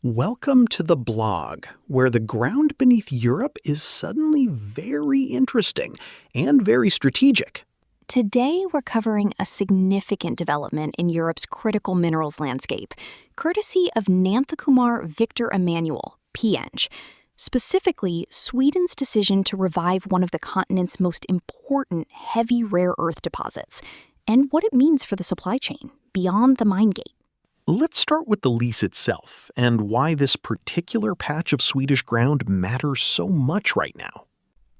Welcome to the blog, where the ground beneath Europe is suddenly very interesting and very strategic. Today, we're covering a significant development in Europe's critical minerals landscape, courtesy of Nanthakumar Victor Emmanuel, PEng. Specifically, Sweden's decision to revive one of the continent's most important heavy rare earth deposits, and what it means for the supply chain beyond the mine gate. Let's start with the lease itself and why this particular patch of Swedish ground matters so much right now.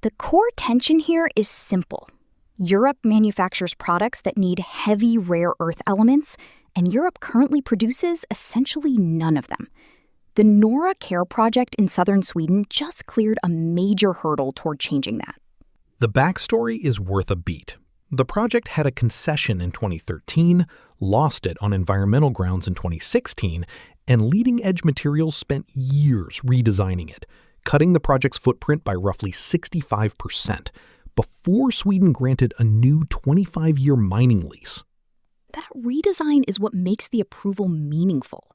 The core tension here is simple. Europe manufactures products that need heavy rare earth elements, and Europe currently produces essentially none of them. The Norra Care project in southern Sweden just cleared a major hurdle toward changing that. The backstory is worth a beat. The project had a concession in 2013, lost it on environmental grounds in 2016, and leading-edge materials spent years redesigning it, cutting the project's footprint by roughly 65%, before Sweden granted a new 25-year mining lease. That redesign is what makes the approval meaningful.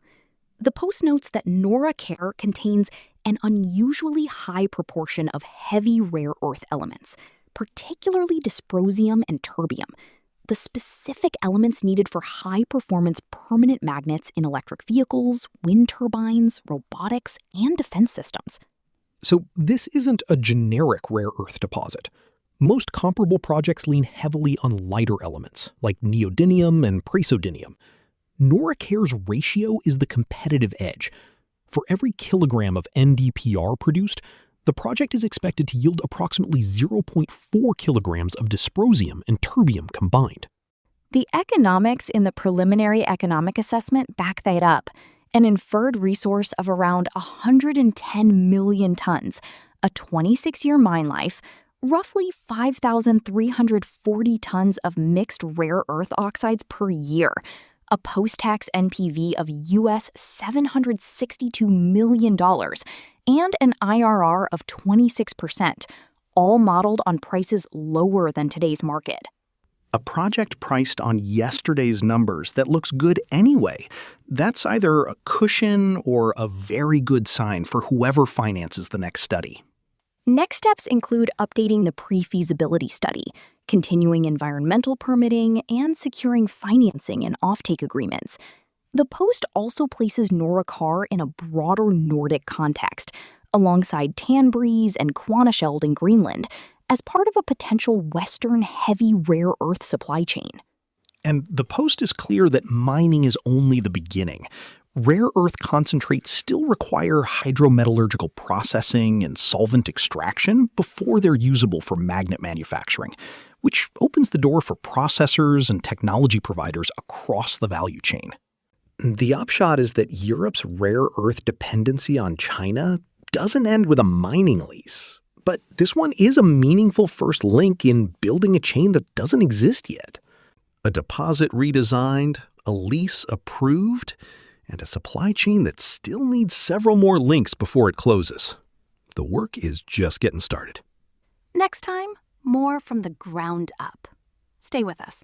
The Post notes that Norra Care contains an unusually high proportion of heavy rare earth elements, particularly dysprosium and terbium, the specific elements needed for high-performance permanent magnets in electric vehicles, wind turbines, robotics, and defense systems. So this isn't a generic rare earth deposit. Most comparable projects lean heavily on lighter elements, like neodymium and praseodymium. Norra Care's ratio is the competitive edge. For every kilogram of NdPr produced, the project is expected to yield approximately 0.4 kilograms of dysprosium and terbium combined. The economics in the preliminary economic assessment back that up, an inferred resource of around 110 million tons, a 26-year mine life, roughly 5,340 tons of mixed rare earth oxides per year, a post-tax NPV of US $762 million, and an IRR of 26%, all modeled on prices lower than today's market. A project priced on yesterday's numbers that looks good anyway. That's either a cushion or a very good sign for whoever finances the next study. Next steps include updating the pre-feasibility study, continuing environmental permitting, and securing financing and offtake agreements. The Post also places Norra Care in a broader Nordic context, alongside Tanbreeze and Kvanefjeld in Greenland, as part of a potential Western heavy rare earth supply chain. And the Post is clear that mining is only the beginning. Rare earth concentrates still require hydrometallurgical processing and solvent extraction before they're usable for magnet manufacturing, which opens the door for processors and technology providers across the value chain. The upshot is that Europe's rare earth dependency on China doesn't end with a mining lease. But this one is a meaningful first link in building a chain that doesn't exist yet. A deposit redesigned, a lease approved, and a supply chain that still needs several more links before it closes. The work is just getting started. Next time, more from the ground up. Stay with us.